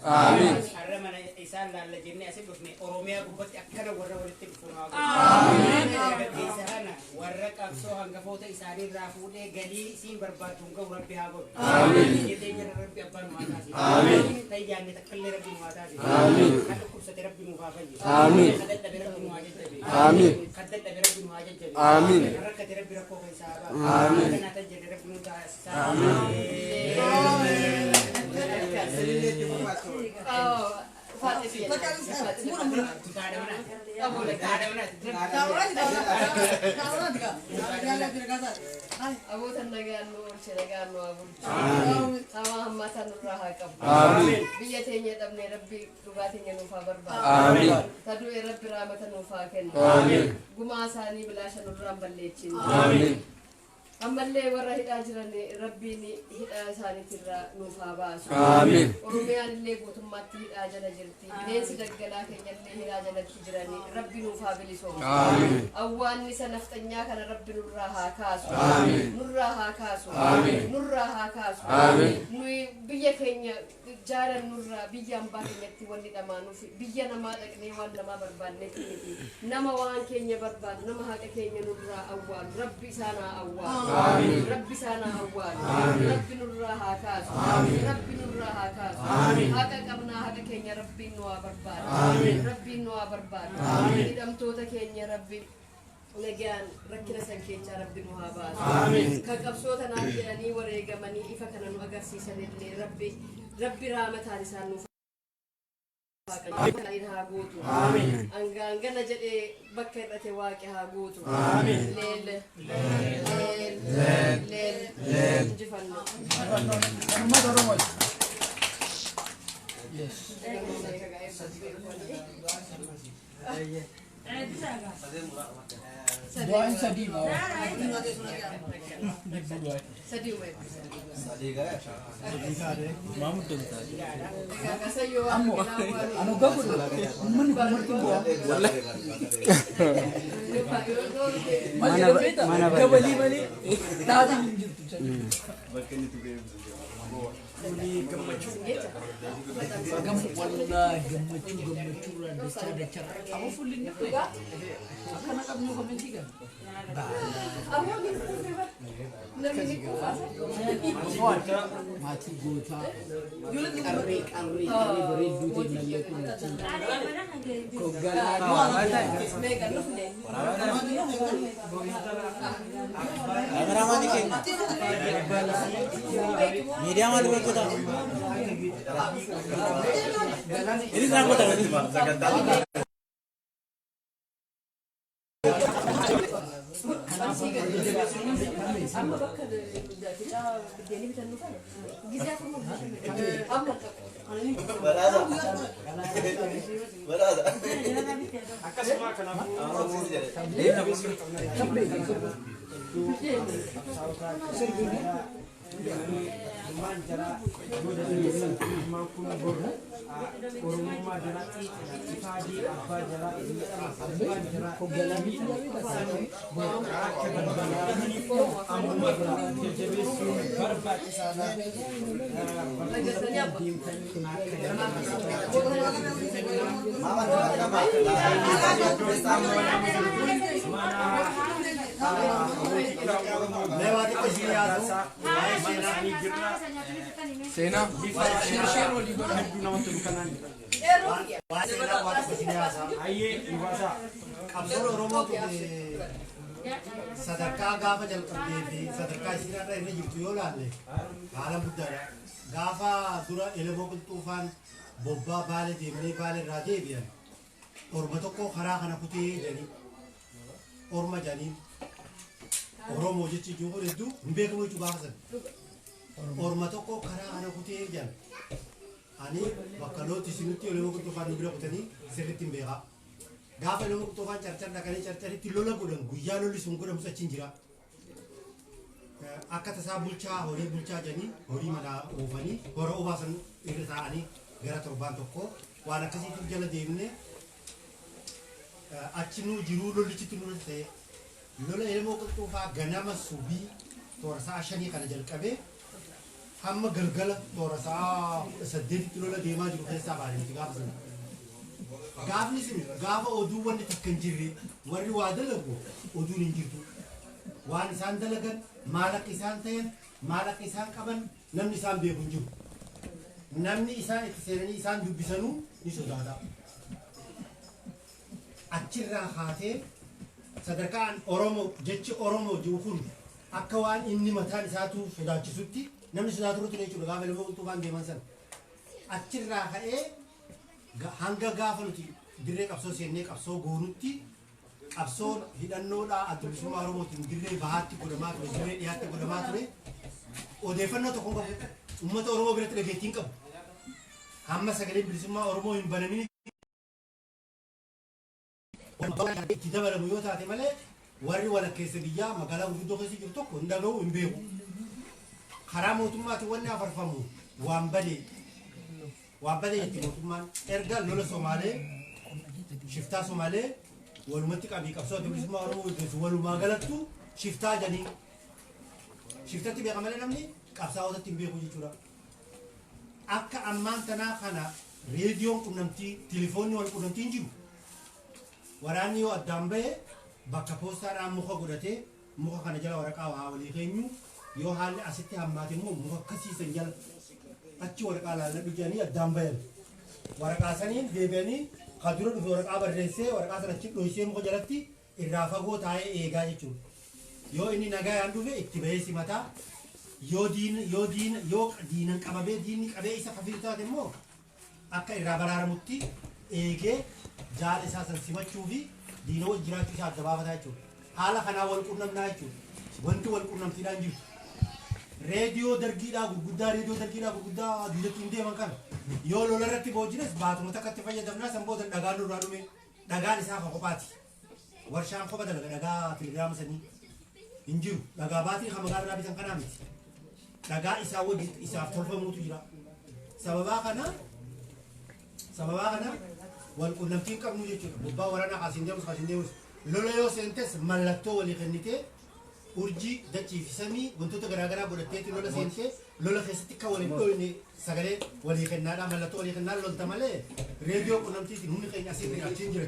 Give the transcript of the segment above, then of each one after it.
آمين حرمنا إنسان لا لجنة أسببني أروميا قبض أكثر ورا ولتك فما آمين إنسانا ورا كابسو هنقفوت إنساني رافودة قلي سين بربادون قو ربي هابون آمين يدين ربي أبان ماتاسي آمين تيجان تكلي ربي ماتاسي آمين هذا كرسة ربي مفاجئ آمين هذا تبي ربي مواجد آمين هذا تبي ربي مواجد آمين ركعت ربي ركوع إنسابا آمين أنا تجد ربي متعس أبو تنجان نور شنجان نور سما هم تنورها كم آمين بيتين يدمني ربي رباتين ينوفا بربا آمين تدو ربي رامة نوفا كن آمين قما ساني بلاش نورام بليتشين آمين أما اللي ورا هدا جراني ربي هدا ساني ترى نوفا باس آمين ورميان اللي بوتم ماتي هدا جرا جرتي بنين سدقلا كنيل هدا جرا تجراني ربي نوفا بليسوم آمين أوان نسنفتنيا كان ربي نورها كاسو آمين نورها كاسو آمين نورها كاسو آمين نوي بيا جارا نورا بيا مبارك ولي دمانو في بيا نما دقني ولا ما بربان نتيجي نما وان كينيا بربان نما هكا كينيا نورا أول ربي سانا أول آمين ربي سانا أول آمين ربي نورا هكاس آمين ربي نورا هكاس آمين هكا كمنا هكا كينيا ربي نوا بربان آمين ربي نوا بربان آمين إدم توتا كينيا ربي لجان ركنا سنكيت ربي مهابات آمين كقبصوت أنا جاني وريجا مني إفكنا نوجسي سنتني ربي رامة هارسان نوفا كنا غوتو آمين أنغانا جدي بكرة تواقي هاغوتو آمين ليل جفنا Doain sedih mau. sedih weh. Mamu tuh tadi. Kakak saya Anu gagu tuh. Mana mana bali bali. Tadi kamu fullin itu ya? Karena kamu komensi kan? Mati gota. Arri beri duit nanya tu. Kogalan. Kameraman ni king. Media mana tu kita? Ini terang betul ni. أما بكر kita بديني بتنوفا جزء أفهم أما Berada. Akas semua kenapa? Manjara mampu bodoh, rumah jalan ifadi apa jalan manjara kogalami berbat sana lewat itu Sena. Shiro di bawah. nama tulisan aye iwasa absor oromo tu sadarkaa gaafa jalqabdee sadarkaa isirra irra jirtu yoo laalle haala guddaadha gaafa dura elemoo qilxuufaan bobbaa baale deemnee baale irraa deebi'an orma tokko karaa kana kutee jedhanii orma jedhanii oromoo jechi ijoollee hedduu hin beekamu jechuu gaafa sana orma tokko karaa kana kutee jedhan ani bakka looti isinutti elemoo qilxuufaan nu bira kutanii sirriitti hin beekaa gaafa elemoo qilxuufaan carcar dhaqanii carcaritti lola godhan guyyaa lolli sun godhamus achi hin jira akka tasaa bulchaa horii bulchaa jedhanii horii manaa oofanii hora obaasan irra taa'anii gara torbaan tokko waan akkasiitu jala deemne achi nuu jiruu lollichitti nurra ta'e lola elemoo qilxuufaa ganama subii toora sa'a 5 kana jalqabee hamma galgala toora sa'a 8 lola deemaa jiru keessaa baadiyyaatti gaafa sana. Gaafni sun gaafa oduu wanni takka hin jirre warri waa dalagu oduun hin jirtu. Waan isaan dalagan maal akka isaan ta'an maal akka isaan qaban namni isaan beeku hin jiru. Namni isaan itti seenanii isaan dubbisanuu ni sodaata. Achirraa haatee sadarkaan Oromoo jechi Oromoo jiru kun akka waan inni mataan isaatu sodaachisutti namni sodaatu irratti jechuudha gaafa elmoo qulxuufaan deeman sana. Achirraa ka'ee hanga gaafa nuti dirree qabsoo seennee qabsoo goonutti qabsoon hidhannoodhaa adda bilisummaa Oromootiin dirree bahaatti godhamaa ture dirree dhiyaatti godhamaa ture odeeffannoo tokko qabu uummata Oromoo biratti dhageettiin qabu hamma sagaleen bilisummaa Oromoo hin banamin itti dabalamu yoo taate malee warri walakkeessa biyyaa magaalaa gurguddoo keessa jiru tokko hin dhaga'u hin beeku karaa mootummaatiin wanni afarfamu waan badee jetti mootummaan erga lola Somaalee shiftaa Somaalee walumatti qabii qabsoo adda bilisummaa Oromoo gaggeessu walumaa galattu shiftaa jedhanii shiftatti beeka malee namni qabsaa'otatti hin beeku jechuudha. Akka ammaan tanaa kana reediyoon qunnamtii telefoonni wal qunnamtiin jiru waraanni yoo addaan ba'e bakka poostaadhaan muka godhatee muka kana jala waraqaa waa walii keenyu yoo haalli asitti hammaate immoo muka akkasiisan jala achi waraqaa laalladhu jedhanii addaan bayan waraqaa saniin deebi'anii kan dura dhufe waraqaa barreessee waraqaa sana achi dhohisee muka jalatti irraa fagoo taa'ee eegaa jechuudha. Yoo inni nagayaan dhufe itti bahee simataa yoo diinan qabamee diinni qabee isa kafiir taate immoo akka irraa baraaramutti eegee jaal isaa san simachuu fi diina wal jiraachuu isaa adda baafataa jechuudha. Haala kanaa wal qunnamnaa jechuudha. Wanti wal qunnamtiidhaan jirtu. Reediyoo dargiidhaa gurguddaa duudatti hin deeman kana yoo lola irratti boojines baatuma takkatti fayyadamnaa san booda dhagaan nurraa dhume dhagaan isaa kan kophaati. Warshaan kopha dalaga dhagaa telegiraama sanii hin jiru. Dhagaa baatii kan magaalaa irraa bitan kanaa miti. Dhagaa isaa wajjin isaaf tolfamuutu jira. Sababaa kana wal qunnamtiin qabnu jechuudha. Bobbaa waraanaa kaasiin deemus lola yoo seentes mallattoo walii kennitee urjii dachii fi samii wantoota garaagaraa godhatteetti lola seentee lola keessatti kan waliin dhoofne sagalee walii kennaadhaan mallattoo walii kennaan lolta malee reediyoo qunnamtiitiin humni keenya asii achiin jira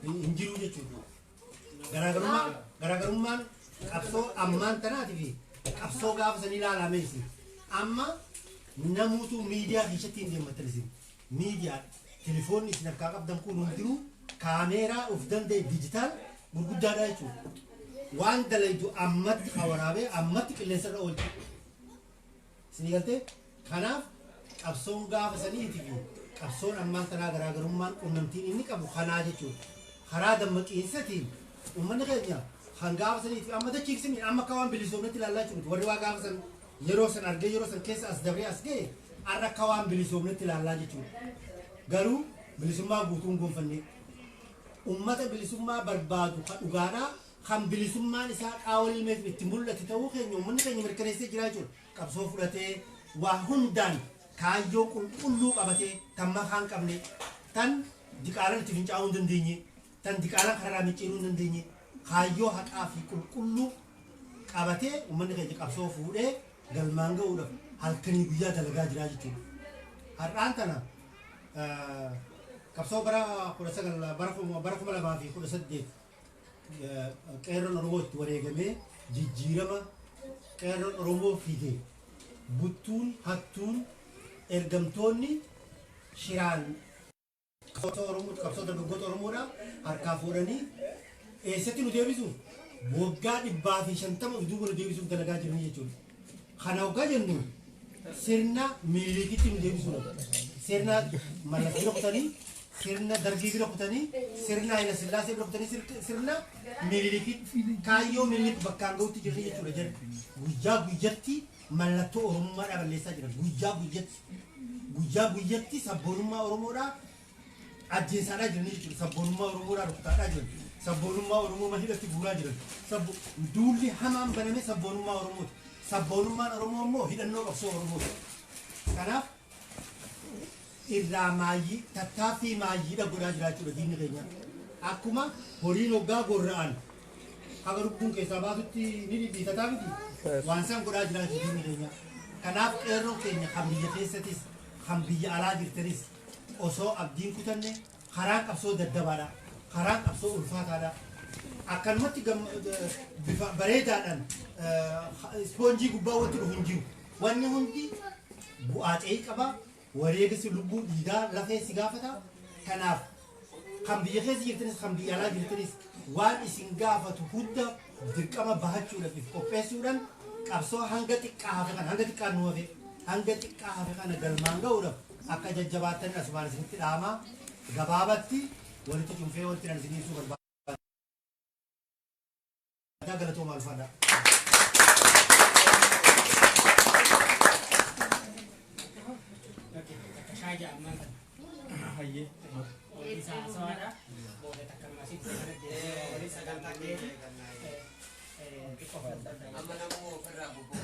hin jiru jechuudha. Garaagarummaan qabsoo ammaan tanaatii fi qabsoo gaafa sanii ilaalameesi amma namuutu miidiyaa keessatti hin deemmattanisin miidiyaa telefoonni isin harkaa qabdan kun hundinuu kaameeraa of danda'e dijitaal gurguddaadha jechuudha. Waan dalaydu ammatti waraabee ammatti qilleensa irra oolchu. Isin galtee kanaaf qabsoon gaafa saniitii fi qabsoon ammaan tanaa garaagarummaan qunnamtiin inni qabu kanaa jechuudha. Karaa dammaqiinsatiin uummanni keenya kan gaafa saniitii amma dachiifsimi amma akka waan bilisoomnetti ilaallaa jechuudha. Warri waa gaafa san yeroo san argee yeroo san keessa as dabree as ga'e har'a akka waan bilisoomnetti ilaallaa jechuudha. Garuu bilisummaa guutuun gonfannee uummata bilisummaa barbaadu kan dhugaadhaa kan bilisummaan isaa qaawwal ilmeef itti mul'ate ta'uu keenya uummanni keenya mirkaneessee jira jechuudha. Qabsoo fudhatee waa hundaan kaayyoo qulqulluu qabatee tan makaa hin qabne tan diqaalaan itti fincaa'uu hin dandeenye tan diqaalaan karaa micciiruu hin dandeenye kaayyoo haqaa fi qulqulluu qabatee uummanni keenya qabsoo fuudhee galmaan ga'uudhaaf halkanii guyyaa dalagaa jira jechuudha. Har'aan tana qabsoo bara 2018 qeerroon Oromoo itti wareegamee jijjiirama qeerroon Oromoo fide buttuun hattuun ergamtoonni shiraan qabsoo dargaggoota Oromoodha harkaa fuudhanii eessatti nu deebisuuf waggaa 150 duuba nu deebisuuf dalagaa jiran jechuudha. Kana waggaa jennu sirna miilikitti nu deebisuudha. Sirna mallattoo dhokatanii sirna dargii bira kutanii sirna Haayila Sillaasee bira kutanii sirna miilikitti kaayyoo miilik bakkaan ga'utti jirti jechuudha jedhu. Guyyaa guyyatti mallattoo Oromummaadhaa balleessaa jiran. Guyyaa guyyatti sabboonummaa Oromoodhaa ajjeesaadhaa jiran jechuudha. Sabboonummaa Oromoodhaa rukutaadhaa jiran. Sabboonummaa Oromoo hidhatti guuraa jiran. Duulli hamaan baname sabboonummaa Oromooti. Sabboonummaan Oromoo immoo hidhannoo qabsoo Oromooti. Kanaaf irraa maayyii tattaaffii maayyiidha godhaa jiraachuudha diinni keenya. Akkuma horiin hoggaa gorra'an haga lubbuun keessaa baatutti ni dhidhiitataa miti waan san godhaa jiraachuu diinni keenya. Kanaaf qeerroo keenya kan biyya keessatis kan biyya alaa jirtanis osoo abdiin kutanne karaan qabsoo daddabaadha. Karaan qabsoo ulfaataadha. Akkanumatti bifa bareedaadhaan ispoonjii gubbaa wanti dhufu hin jiru. Wanni hundi bu'aa ce'ii qaba. Wareegasi lubbuu dhiigaa lafee si gaafata. Kanaaf kan biyya keessa jirtanis kan biyya alaa jirtanis waan isin gaafatu hunda dirqama bahachuudhaaf qopheessuudhaan qabsoo hanga xiqqaa hafe kana hanga xiqqaan nu hafe hanga xiqqaa hafe kana galmaan ga'uudhaaf akka jajjabaattan asumaan isinitti dhaamaa gabaabatti walitti cunfee wanti nan isiniif barbaada. Galatoomaa ulfaadha. Kaja aman. Haye. Isa soalnya boleh takkan masih boleh sedang pakai. Aman aku pernah buku